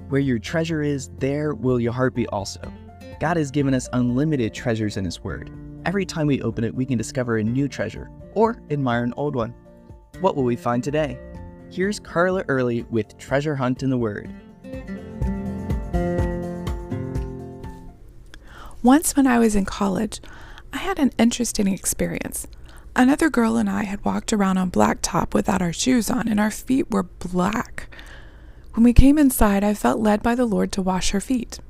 Where your treasure is, there will your heart be also. God has given us unlimited treasures in His Word. Every time we open it, we can discover a new treasure or admire an old one. What will we find today? Here's Carla Early with Treasure Hunt in the Word. Once when I was in college, I had an interesting experience. Another girl and I had walked around on blacktop without our shoes on, and our feet were black. When we came inside, I felt led by the Lord to wash her feet.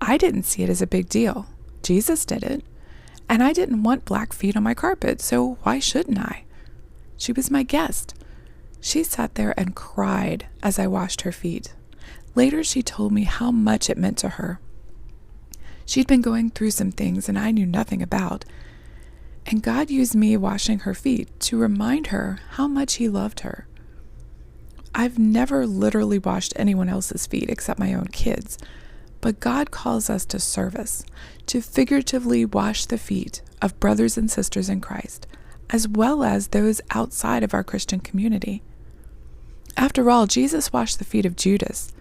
I didn't see it as a big deal. Jesus did it. And I didn't want black feet on my carpet, so why shouldn't I? She was my guest. She sat there and cried as I washed her feet. Later, she told me how much it meant to her. She'd been going through some things and I knew nothing about. And God used me washing her feet to remind her how much He loved her. I've never literally washed anyone else's feet except my own kids, but God calls us to service, to figuratively wash the feet of brothers and sisters in Christ, as well as those outside of our Christian community. After all, Jesus washed the feet of Judas,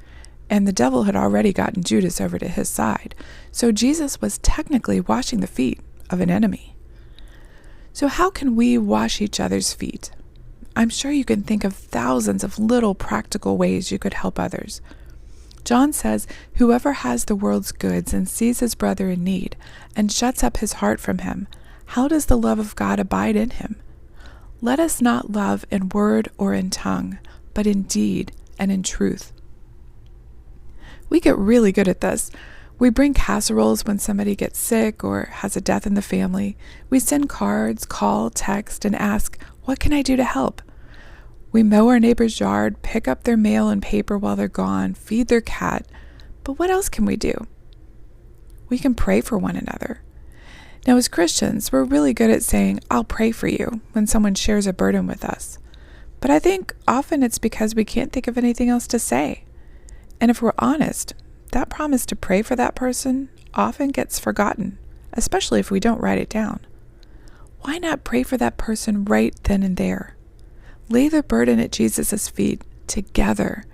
and the devil had already gotten Judas over to his side, so Jesus was technically washing the feet of an enemy. So how can we wash each other's feet? I'm sure you can think of thousands of little practical ways you could help others. John says, "Whoever has the world's goods and sees his brother in need and shuts up his heart from him, how does the love of God abide in him? Let us not love in word or in tongue, but in deed and in truth." We get really good at this. We bring casseroles when somebody gets sick or has a death in the family. We send cards, call, text, and ask, "What can I do to help?" We mow our neighbor's yard, pick up their mail and paper while they're gone, feed their cat. But what else can we do? We can pray for one another. Now, as Christians, we're really good at saying, "I'll pray for you," when someone shares a burden with us. But I think often it's because we can't think of anything else to say. And if we're honest, that promise to pray for that person often gets forgotten, especially if we don't write it down. Why not pray for that person right then and there? Lay the burden at Jesus' feet together.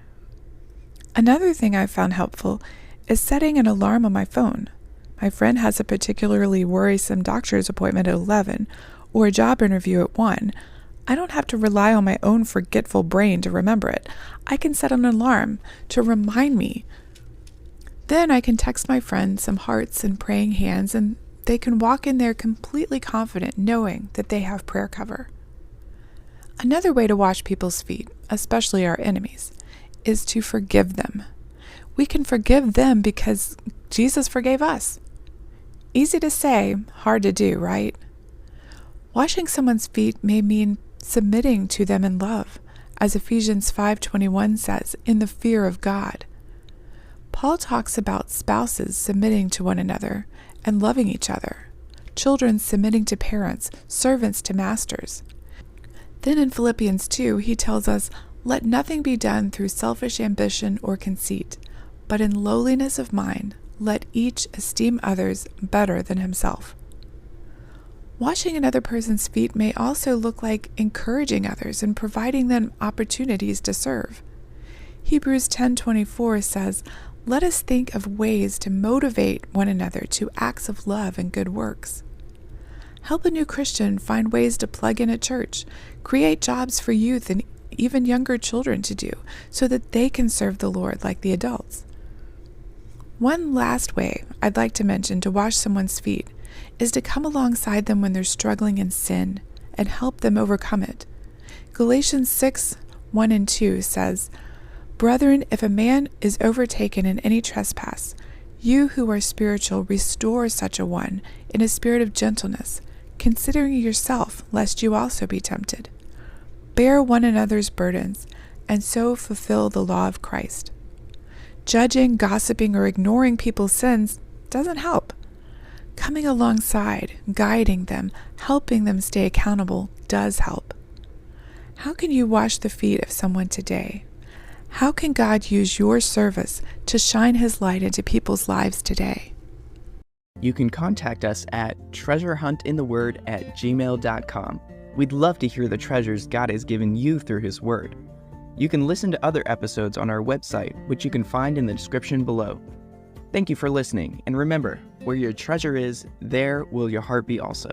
Another thing I've found helpful is setting an alarm on my phone. My friend has a particularly worrisome doctor's appointment at 11 or a job interview at 1. I don't have to rely on my own forgetful brain to remember it. I can set an alarm to remind me. Then I can text my friends some hearts and praying hands, and they can walk in there completely confident, knowing that they have prayer cover. Another way to wash people's feet, especially our enemies, is to forgive them. We can forgive them because Jesus forgave us. Easy to say, hard to do, right? Washing someone's feet may mean submitting to them in love, as Ephesians 5:21 says, in the fear of God. Paul talks about spouses submitting to one another and loving each other, children submitting to parents, servants to masters. Then in Philippians 2, he tells us, "Let nothing be done through selfish ambition or conceit, but in lowliness of mind, let each esteem others better than himself." Washing another person's feet may also look like encouraging others and providing them opportunities to serve. Hebrews 10:24 says, "Let us think of ways to motivate one another to acts of love and good works." Help a new Christian find ways to plug in at church, create jobs for youth and even younger children to do, so that they can serve the Lord like the adults. One last way I'd like to mention to wash someone's feet is to come alongside them when they're struggling in sin and help them overcome it. Galatians 6:1-2 says, "Brethren, if a man is overtaken in any trespass, you who are spiritual restore such a one in a spirit of gentleness, considering yourself, lest you also be tempted. Bear one another's burdens, and so fulfill the law of Christ." Judging, gossiping, or ignoring people's sins doesn't help. Coming alongside, guiding them, helping them stay accountable does help. How can you wash the feet of someone today? How can God use your service to shine His light into people's lives today? You can contact us at treasurehuntintheword@gmail.com. We'd love to hear the treasures God has given you through His Word. You can listen to other episodes on our website, which you can find in the description below. Thank you for listening, and remember, where your treasure is, there will your heart be also.